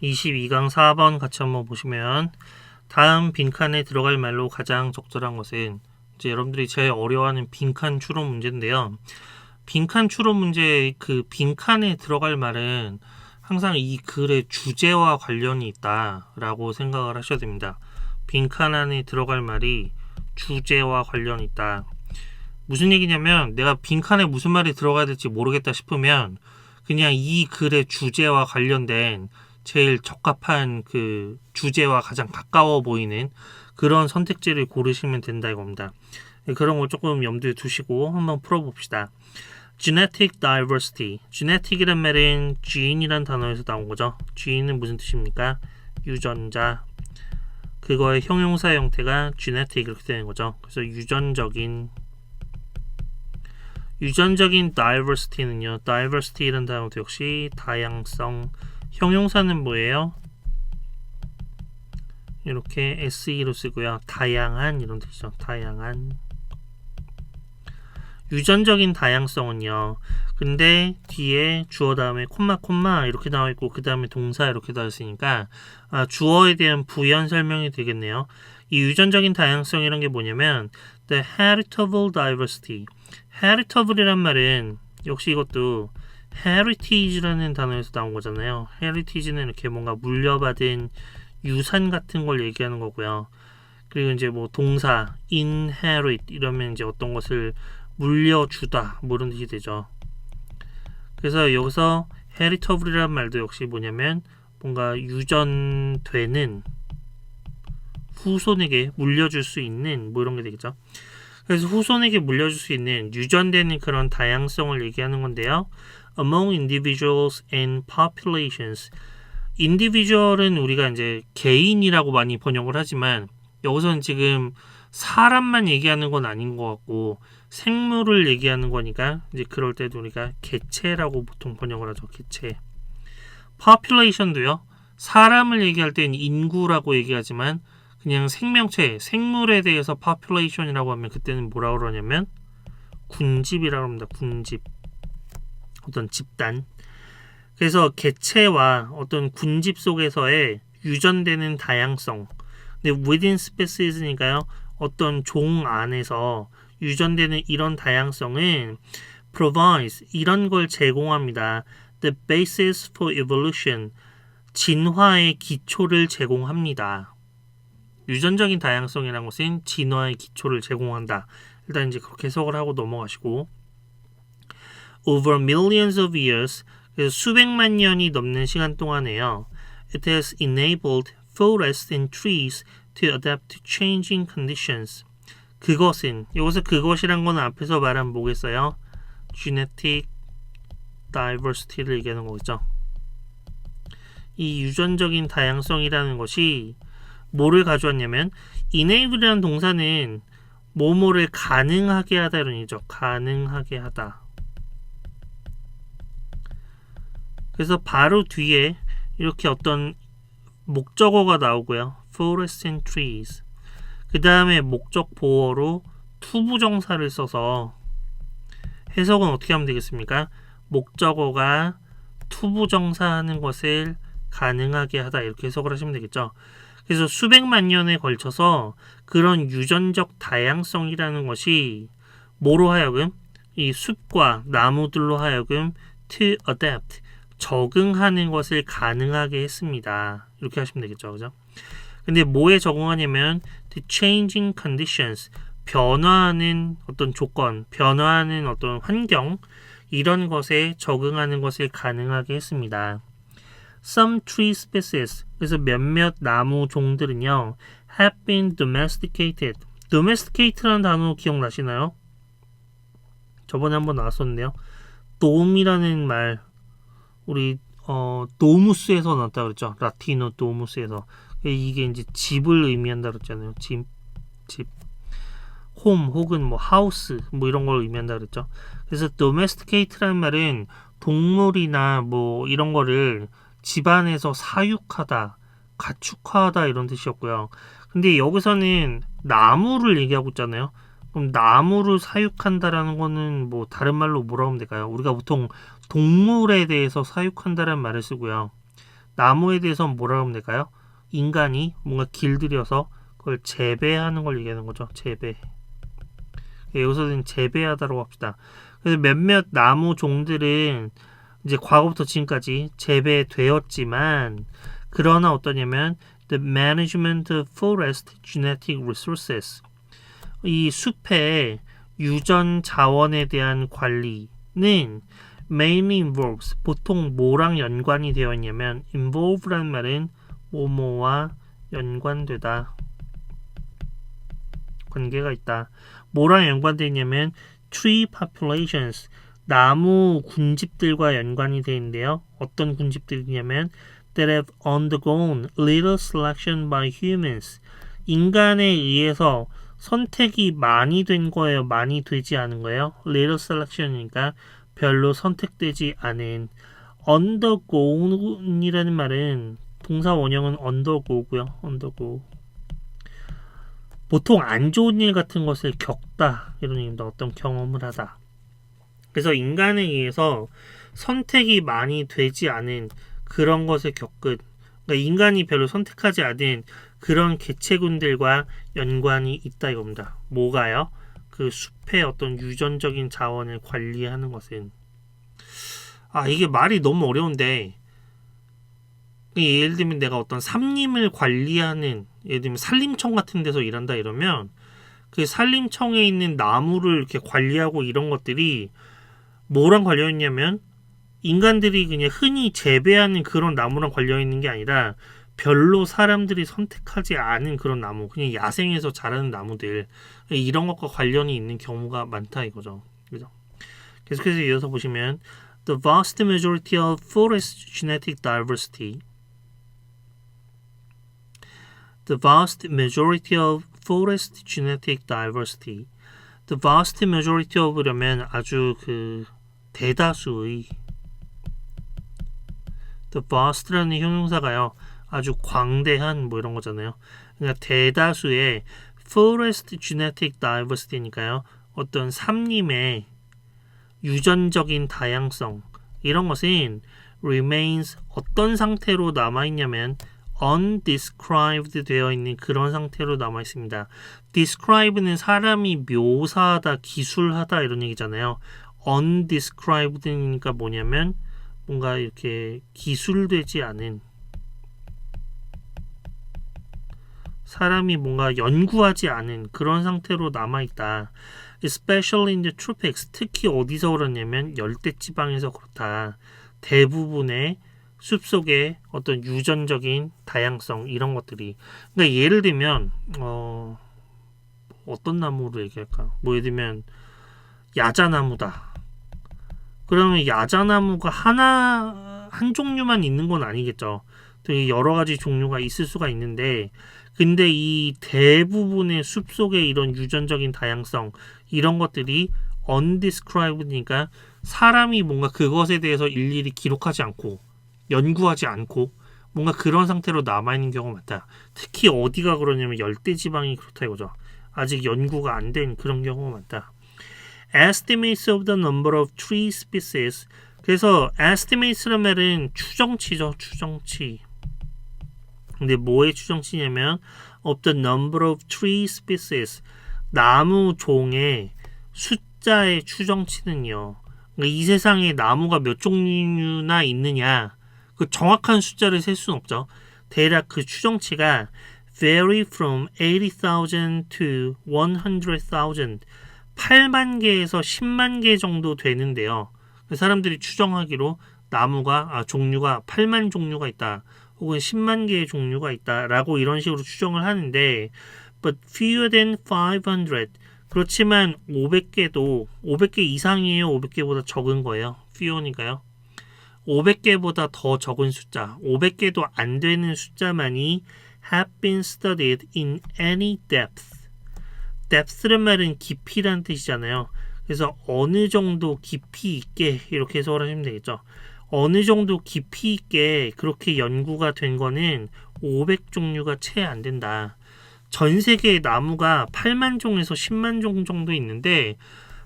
22강 4번 같이 한번 보시면 다음 빈칸에 들어갈 말로 가장 적절한 것은 이제 여러분들이 제일 어려워하는 빈칸 추론 문제인데요. 빈칸 추론 문제 그 빈칸에 들어갈 말은 항상 이 글의 주제와 관련이 있다라고 생각을 하셔야 됩니다. 빈칸 안에 들어갈 말이 주제와 관련이 있다. 무슨 얘기냐면 내가 빈칸에 무슨 말이 들어가야 될지 모르겠다 싶으면 그냥 이 글의 주제와 관련된 제일 적합한 그 주제와 가장 가까워 보이는 그런 선택지를 고르시면 된다 이겁니다. 그런 거 조금 염두에 두시고 한번 풀어봅시다. Genetic diversity. genetic이란 말은 gene이란 단어에서 나온 거죠. gene은 무슨 뜻입니까? 유전자. 그거의 형용사 형태가 genetic 이렇게 되는 거죠. 그래서 유전적인 diversity는요. diversity라는 단어도 역시 다양성. 형용사는 뭐예요? 이렇게 SE로 쓰고요. 다양한 이런 뜻이죠. 다양한. 유전적인 다양성은요. 근데 뒤에 주어 다음에 콤마 이렇게 나와 있고 그 다음에 동사 이렇게 나와 있으니까 주어에 대한 부연 설명이 되겠네요. 이 유전적인 다양성이란 게 뭐냐면 the heritable diversity. heritable이란 말은 역시 이것도 heritage라는 단어에서 나온 거잖아요. heritage는 이렇게 뭔가 물려받은 유산 같은 걸 얘기하는 거고요. 그리고 이제 뭐 동사 inherit 이러면 이제 어떤 것을 물려주다 뭐 이런 뜻이 되죠. 그래서 여기서 heritable이라는 말도 역시 뭐냐면 뭔가 유전되는 후손에게 물려줄 수 있는 뭐 이런 게 되겠죠. 그래서 후손에게 물려줄 수 있는 유전되는 그런 다양성을 얘기하는 건데요. Among individuals and populations. individual은 우리가 이제 개인이라고 많이 번역을 하지만 여기서는 지금 사람만 얘기하는 건 아닌 것 같고 생물을 얘기하는 거니까 이제 그럴 때도 우리가 개체라고 보통 번역을 하죠. 개체. population도요. 사람을 얘기할 땐 인구라고 얘기하지만 그냥 생명체, 생물에 대해서 population이라고 하면 그때는 뭐라고 그러냐면 군집이라고 합니다. 군집. 어떤 집단. 그래서 개체와 어떤 군집 속에서의 유전되는 다양성. 근데 within species니까요. 어떤 종 안에서 유전되는 이런 다양성은 provides 이런 걸 제공합니다. The basis for evolution. 진화의 기초를 제공합니다. 유전적인 다양성이라는 것은 진화의 기초를 제공한다. 일단 이제 그렇게 해석을 하고 넘어가시고 over millions of years 그래서 수백만 년이 넘는 시간 동안에요. It has enabled forests and trees to adapt to changing conditions. 그것은 여기서 그것이란 건 앞에서 말한 뭐겠어요? genetic diversity를 얘기하는 거겠죠. 이 유전적인 다양성이라는 것이 뭐를 가져왔냐면 enable이라는 동사는 뭐뭐를 가능하게 하다 이런 얘기죠. 가능하게 하다. 그래서 바로 뒤에 이렇게 어떤 목적어가 나오고요. Forests and trees. 그 다음에 목적 보어로 투부정사를 써서 해석은 어떻게 하면 되겠습니까? 목적어가 투부정사 하는 것을 가능하게 하다 이렇게 해석을 하시면 되겠죠. 그래서 수백만 년에 걸쳐서 그런 유전적 다양성이라는 것이 뭐로 하여금 이 숲과 나무들로 하여금 to adapt 적응하는 것을 가능하게 했습니다. 이렇게 하시면 되겠죠. 그죠? 근데 뭐에 적응하냐면 the changing conditions 변화하는 어떤 조건, 변화하는 어떤 환경 이런 것에 적응하는 것을 가능하게 했습니다. Some tree species 그래서 몇몇 나무 종들은요 have been domesticated. domesticated라는 단어 기억나시나요? 저번에 한번 나왔었는데요. 돔이라는 말 우리 도무스에서 나왔다 그랬죠. 라틴어 도무스에서 이게 이제 집을 의미한다 그랬잖아요. 집 홈 혹은 뭐 하우스 뭐 이런 걸 의미한다 그랬죠. 그래서 domesticated라는 말은 동물이나 뭐 이런 거를 집안에서 사육하다, 가축화하다 이런 뜻이었고요. 근데 여기서는 나무를 얘기하고 있잖아요. 그럼 나무를 사육한다라는 거는 뭐 다른 말로 뭐라고 하면 될까요? 우리가 보통 동물에 대해서 사육한다라는 말을 쓰고요. 나무에 대해서 뭐라고 하면 될까요? 인간이 뭔가 길들여서 그걸 재배하는 걸 얘기하는 거죠. 재배. 여기서는 재배하다라고 합시다. 그래서 몇몇 나무 종들은 이제 과거부터 지금까지 재배되었지만 그러나 어떠냐면 the management of forest genetic resources 이 숲의 유전 자원에 대한 관리는 mainly involves 보통 뭐랑 연관이 되어 있냐면 involve라는 말은 뭐뭐와 연관되다 관계가 있다. 뭐랑 연관되어 있냐면 tree populations 나무 군집들과 연관이 되어 있는데요. 어떤 군집들이냐면 that have undergone little selection by humans 인간에 의해서 선택이 많이 된 거예요. 많이 되지 않은 거예요. little selection이니까 별로 선택되지 않은 undergo이라는 말은 동사 원형은 undergo고요. undergo 보통 안 좋은 일 같은 것을 겪다 이런 의미입니다. 어떤 경험을 하다. 그래서 인간에 의해서 선택이 많이 되지 않은 그런 것을 겪은 그러니까 인간이 별로 선택하지 않은 그런 개체군들과 연관이 있다 이겁니다. 뭐가요? 그 숲의 어떤 유전적인 자원을 관리하는 것은 이게 말이 너무 어려운데 예를 들면 내가 어떤 산림을 관리하는 예를 들면 산림청 같은 데서 일한다 이러면 그 산림청에 있는 나무를 이렇게 관리하고 이런 것들이 뭐랑 관련있냐면 인간들이 그냥 흔히 재배하는 그런 나무랑 관련있는 게 아니라 별로 사람들이 선택하지 않은 그런 나무 그냥 야생에서 자라는 나무들 이런 것과 관련이 있는 경우가 많다 이거죠. 그죠? 계속해서 이어서 보시면 The vast majority of forest genetic diversity The vast majority of forest genetic diversity The vast majority of라면 아주 그 대다수의 The vast라는 형용사가요 아주 광대한 뭐 이런 거잖아요. 그러니까 대다수의 forest genetic diversity니까요 어떤 산림의 유전적인 다양성 이런 것은 remains 어떤 상태로 남아있냐면 undescribed 되어 있는 그런 상태로 남아 있습니다. describe는 사람이 묘사하다, 기술하다 이런 얘기잖아요. undescribed니까 뭐냐면 뭔가 이렇게 기술되지 않은 사람이 뭔가 연구하지 않은 그런 상태로 남아 있다. Especially in the tropics 특히 어디서 그러냐면 열대지방에서 그렇다. 대부분의 숲속의 어떤 유전적인 다양성 이런 것들이 그러니까 예를 들면 어떤 나무로 얘기할까? 뭐 예를 들면 야자나무다. 그러면 야자나무가 한 종류만 있는 건 아니겠죠. 되게 여러 가지 종류가 있을 수가 있는데 근데 이 대부분의 숲속의 이런 유전적인 다양성 이런 것들이 undescribed니까 사람이 뭔가 그것에 대해서 일일이 기록하지 않고 연구하지 않고 뭔가 그런 상태로 남아있는 경우가 많다. 특히 어디가 그러냐면 열대지방이 그렇다 이거죠. 아직 연구가 안 된 그런 경우가 많다. Estimates of the number of tree species 그래서 estimates라는 말은 추정치죠. 추정치. 근데 뭐의 추정치냐면 of the number of tree species 나무 종의 숫자의 추정치는요. 그러니까 이 세상에 나무가 몇 종류나 있느냐 그 정확한 숫자를 셀 수는 없죠. 대략 그 추정치가 vary from 80,000 to 100,000 8만 개에서 10만 개 정도 되는데요. 사람들이 추정하기로 나무가 종류가 8만 종류가 있다. 혹은 10만 개의 종류가 있다라고 이런 식으로 추정을 하는데 but fewer than 500 그렇지만 500개도 500개 이상이에요. 500개보다 적은 거예요. fewer니까요. 500개보다 더 적은 숫자 500개도 안 되는 숫자만이 have been studied in any depth depth란 말은 깊이란 뜻이잖아요. 그래서 어느 정도 깊이 있게 이렇게 해석을 하시면 되겠죠. 어느 정도 깊이 있게 그렇게 연구가 된 거는 500종류가 채 안 된다. 전 세계의 나무가 8만 종에서 10만 종 정도 있는데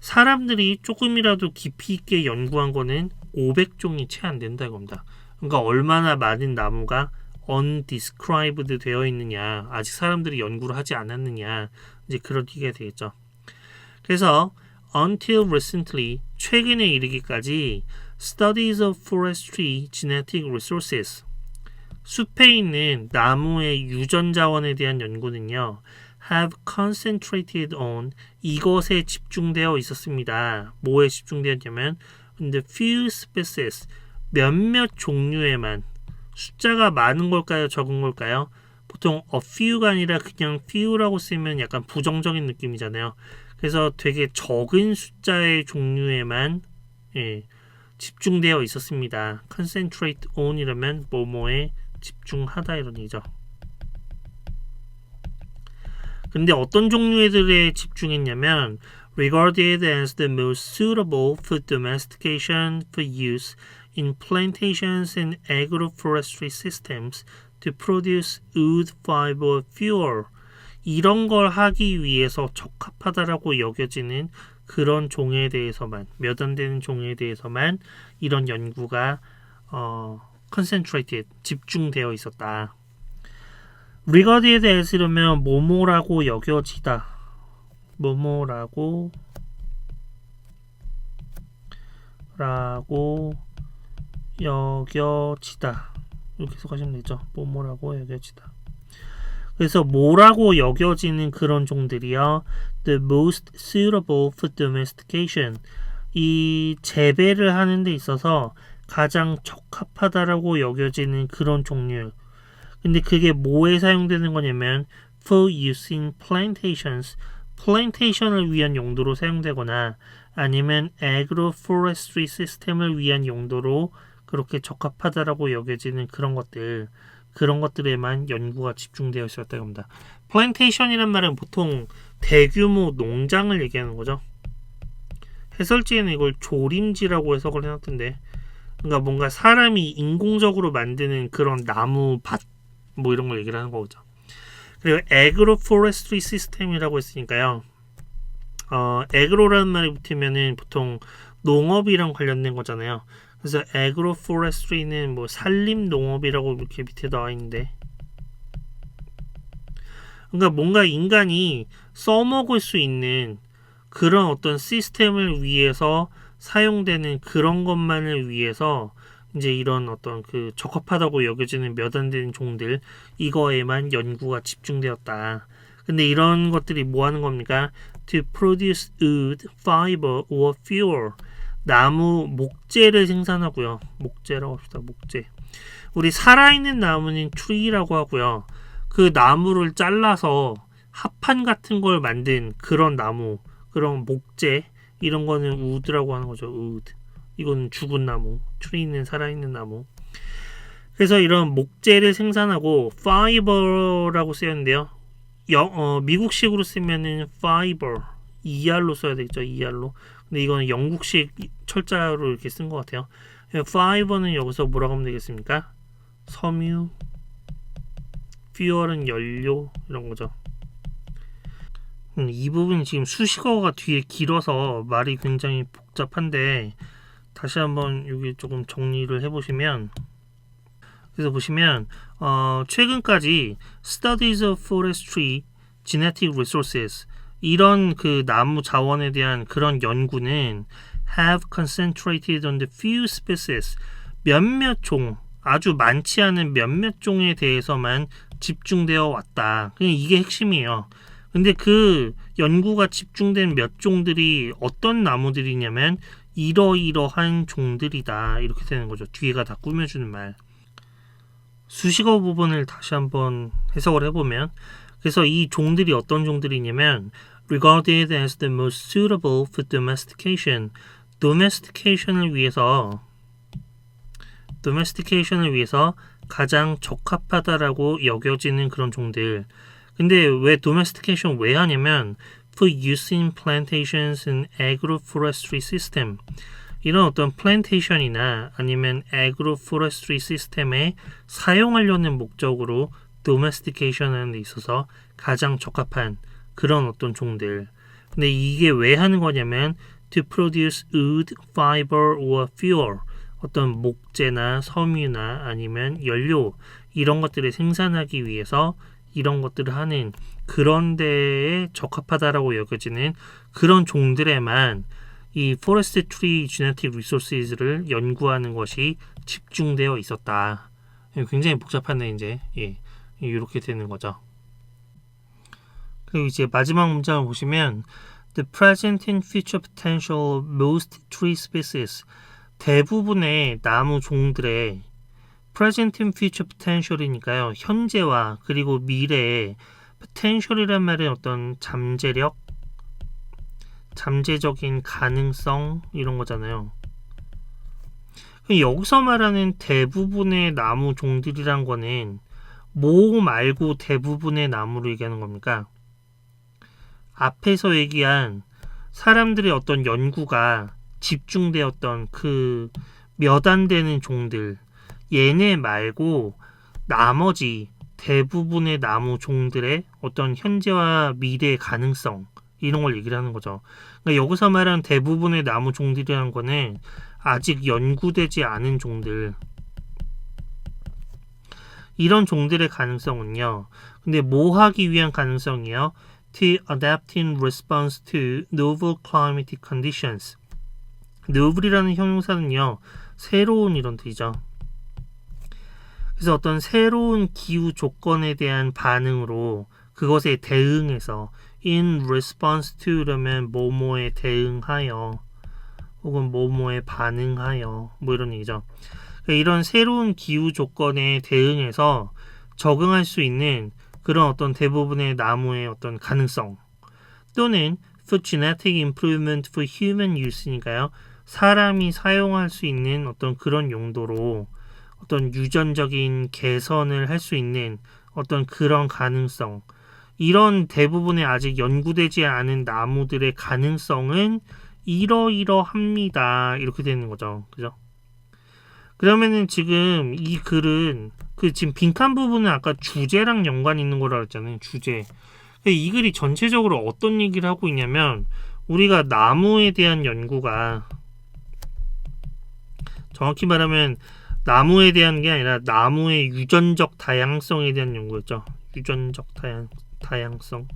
사람들이 조금이라도 깊이 있게 연구한 거는 500종이 채 안 된다 이겁니다. 그러니까 얼마나 많은 나무가 undescribed 되어 있느냐, 아직 사람들이 연구를 하지 않았느냐, 이제 그런 얘기가 되겠죠. 그래서 until recently, 최근에 이르기까지 studies of forestry genetic resources, 숲에 있는 나무의 유전 자원에 대한 연구는요, have concentrated on, 이것에 집중되어 있었습니다. 뭐에 집중되었냐면 the few species, 몇몇 종류에만. 숫자가 많은 걸까요? 적은 걸까요? 보통 a few가 아니라 그냥 few라고 쓰면 약간 부정적인 느낌이잖아요. 그래서 되게 적은 숫자의 종류에만 집중되어 있었습니다. concentrate on 이라면 뭐뭐에 집중하다 이런 얘기죠. 근데 어떤 종류들에 집중했냐면 regarded as the most suitable for domestication for use in plantations and agroforestry systems to produce wood fiber fuel, 이런 걸 하기 위해서 적합하다라고 여겨지는 그런 종에 대해서만, 몇 안 되는 종에 대해서만 이런 연구가 concentrated, 집중되어 있었다. regarded as 이러면 뭐뭐라고 여겨지다, 뭐뭐라고 여겨지다, 이렇게 해석하시면 되죠. 뭐뭐라고 여겨지다. 그래서 뭐라고 여겨지는 그런 종들이요, the most suitable for domestication, 이 재배를 하는 데 있어서 가장 적합하다라고 여겨지는 그런 종류. 근데 그게 뭐에 사용되는 거냐면 for use in plantations, 플랜테이션을 위한 용도로 사용되거나 아니면 agroforestry 시스템을 위한 용도로 그렇게 적합하다라고 여겨지는 그런 것들에만 연구가 집중되어 있었다고 합니다. 플랜테이션이란 말은 보통 대규모 농장을 얘기하는 거죠. 해설지에는 이걸 조림지라고 해석을 해놨던데, 그러니까 뭔가 사람이 인공적으로 만드는 그런 나무 밭 뭐 이런 걸 얘기를 하는 거죠. 그리고 agroforestry 시스템이라고 했으니까요. agro라는 말이 붙으면은 보통 농업이랑 관련된 거잖아요. 그래서 agroforestry는 뭐 산림 농업이라고 이렇게 밑에 나와 있는데, 그러니까 뭔가 인간이 써먹을 수 있는 그런 어떤 시스템을 위해서 사용되는 그런 것만을 위해서 이제 이런 어떤 그 적합하다고 여겨지는 몇 안 되는 종들, 이거에만 연구가 집중되었다. 근데 이런 것들이 뭐 하는 겁니까? To produce wood, fiber or fuel, 나무 목재를 생산하고요. 목재라고 합시다. 목재. 우리 살아있는 나무는 tree라고 하고요. 그 나무를 잘라서 합판 같은 걸 만든 그런 나무, 그런 목재, 이런 거는 wood라고 하는 거죠. wood. 이건 죽은 나무, tree는 살아있는 나무. 그래서 이런 목재를 생산하고 fiber라고 쓰였는데요. 미국식으로 쓰면은 fiber, ER로 써야 되겠죠. ER로. 근데 이거는 영국식 철자로 이렇게 쓴 것 같아요. fiber는 여기서 뭐라고 하면 되겠습니까? 섬유, fuel은 연료, 이런 거죠. 이 부분이 지금 수식어가 뒤에 길어서 말이 굉장히 복잡한데, 다시 한번 여기 조금 정리를 해보시면, 그래서 보시면 최근까지 Studies of Forestry Genetic Resources, 이런 그 나무 자원에 대한 그런 연구는 have concentrated on the few species, 몇몇 종, 아주 많지 않은 몇몇 종에 대해서만 집중되어 왔다. 그냥 이게 핵심이에요. 근데 그 연구가 집중된 몇 종들이 어떤 나무들이냐면 이러이러한 종들이다, 이렇게 되는 거죠. 뒤에가 다 꾸며주는 말. 수식어 부분을 다시 한번 해석을 해보면, 그래서 이 종들이 어떤 종들이냐면 regarded as the most suitable for domestication, domestication을 위해서 가장 적합하다라고 여겨지는 그런 종들. 근데 왜 domestication 왜 하냐면 for use in plantations and agroforestry system, 이런 어떤 플랜테이션이나 아니면 agroforestry 시스템에 사용하려는 목적으로 domestication 하는 데 있어서 가장 적합한 그런 어떤 종들. 근데 이게 왜 하는 거냐면 to produce wood, fiber or fuel, 어떤 목재나 섬유나 아니면 연료 이런 것들을 생산하기 위해서 이런 것들을 하는 그런 데에 적합하다라고 여겨지는 그런 종들에만 이 Forest Tree Genetic Resources를 연구하는 것이 집중되어 있었다. 굉장히 복잡하네 이제. 이렇게 되는 거죠. 그리고 이제 마지막 문장을 보시면 The present and future potential most tree species 대부분의 나무 종들의 present and future potential이니까요. 현재와 그리고 미래의 potential이란 말은 어떤 잠재력, 잠재적인 가능성 이런 거잖아요. 여기서 말하는 대부분의 나무 종들이란 거는 뭐 말고 대부분의 나무를 얘기하는 겁니까? 앞에서 얘기한 사람들의 어떤 연구가 집중되었던 그 몇 안 되는 종들 얘네 말고 나머지 대부분의 나무 종들의 어떤 현재와 미래의 가능성 이런 걸 얘기를 하는 거죠. 그러니까 여기서 말하는 대부분의 나무 종들이라는 거는 아직 연구되지 않은 종들 이런 종들의 가능성은요. 근데 뭐 하기 위한 가능성이요? To adapt in response to novel climatic conditions. novel이라는 형용사는요. 새로운 이런 뜻이죠. 그래서 어떤 새로운 기후 조건에 대한 반응으로 그것에 대응해서 in response to라면 뭐뭐에 대응하여 혹은 뭐뭐에 반응하여 뭐 이런 얘기죠. 그러니까 이런 새로운 기후 조건에 대응해서 적응할 수 있는 그런 어떤 대부분의 나무의 어떤 가능성 또는 for genetic improvement for human use니까요. 사람이 사용할 수 있는 어떤 그런 용도로 어떤 유전적인 개선을 할 수 있는 어떤 그런 가능성 이런 대부분의 아직 연구되지 않은 나무들의 가능성은 이러이러합니다. 이렇게 되는 거죠. 그죠? 그러면은 지금 이 글은 그 지금 빈칸 부분은 아까 주제랑 연관이 있는 거라 했잖아요. 주제. 이 글이 전체적으로 어떤 얘기를 하고 있냐면 우리가 나무에 대한 연구가 정확히 말하면 나무에 대한 게 아니라 나무의 유전적 다양성에 대한 연구였죠. 유전적 다양성.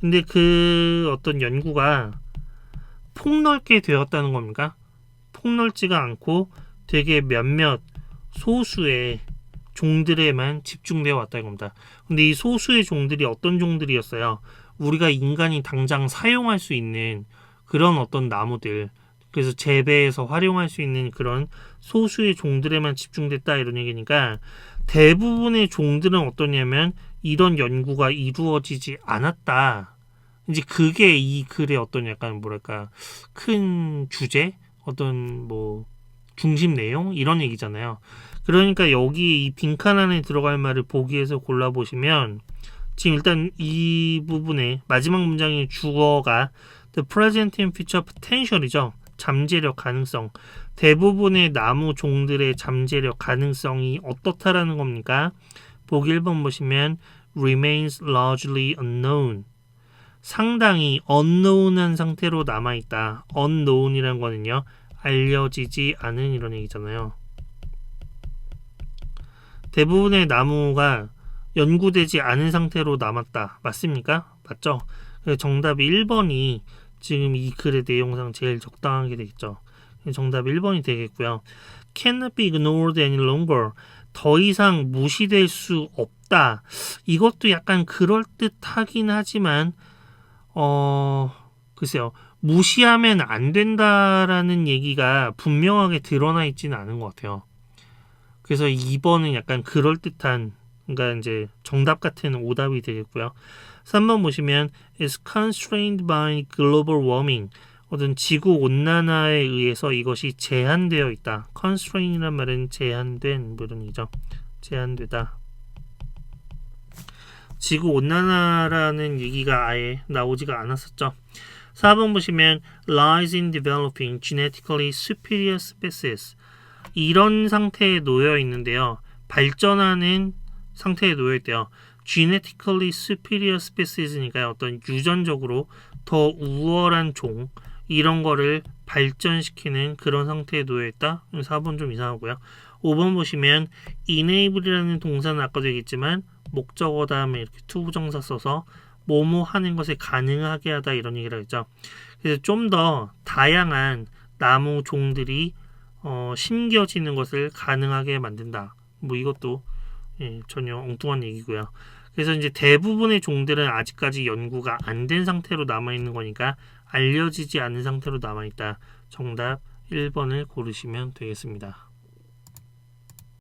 근데 그 어떤 연구가 폭넓게 되었다는 겁니까? 폭넓지가 않고 되게 몇몇 소수의 종들에만 집중되어 왔다는 겁니다. 근데 이 소수의 종들이 어떤 종들이었어요? 우리가 인간이 당장 사용할 수 있는 그런 어떤 나무들 그래서 재배해서 활용할 수 있는 그런 소수의 종들에만 집중됐다 이런 얘기니까 대부분의 종들은 어떠냐면 이런 연구가 이루어지지 않았다. 이제 그게 이 글의 어떤 약간 뭐랄까 큰 주제 어떤 뭐 중심 내용 이런 얘기잖아요. 그러니까 여기 이 빈칸 안에 들어갈 말을 보기에서 골라보시면 지금 일단 이 부분에 마지막 문장의 주어가 The present and future potential이죠. 잠재력 가능성. 대부분의 나무 종들의 잠재력 가능성이 어떻다라는 겁니까? 보기 1번 보시면 remains largely unknown. 상당히 unknown한 상태로 남아있다. unknown이라는 거는요. 알려지지 않은 이런 얘기잖아요. 대부분의 나무가 연구되지 않은 상태로 남았다. 맞습니까? 맞죠? 정답이 1번이 지금 이 글의 내용상 제일 적당하게 되겠죠. 정답이 1번이 되겠고요. Cannot be ignored any longer. 더 이상 무시될 수 없다. 이것도 약간 그럴듯하긴 하지만 글쎄요. 무시하면 안 된다라는 얘기가 분명하게 드러나 있지는 않은 것 같아요. 그래서 2번은 약간 그럴듯한 그러니까 이제 정답 같은 오답이 되겠고요. 3번 보시면 is constrained by global warming. 어떤 지구 온난화에 의해서 이것이 제한되어 있다. constrain이란 말은 제한된 뭐 이런 얘기죠. 제한되다. 지구 온난화라는 얘기가 아예 나오지가 않았었죠. 4번 보시면 lies in developing genetically superior species. 이런 상태에 놓여 있는데요. 발전하는 상태에 놓여 있대요. genetically superior species니까 어떤 유전적으로 더 우월한 종 이런 거를 발전시키는 그런 상태에 놓여있다. 4번 좀 이상하고요. 5번 보시면 enable이라는 동사는 아까도 얘기했지만 목적어 다음에 이렇게 to 부정사 써서 뭐뭐 하는 것을 가능하게 하다 이런 얘기를 하죠. 그래서 좀 더 다양한 나무 종들이 심겨지는 것을 가능하게 만든다. 뭐 이것도 전혀 엉뚱한 얘기고요. 그래서 이제 대부분의 종들은 아직까지 연구가 안 된 상태로 남아있는 거니까 알려지지 않은 상태로 남아있다. 정답 1번을 고르시면 되겠습니다.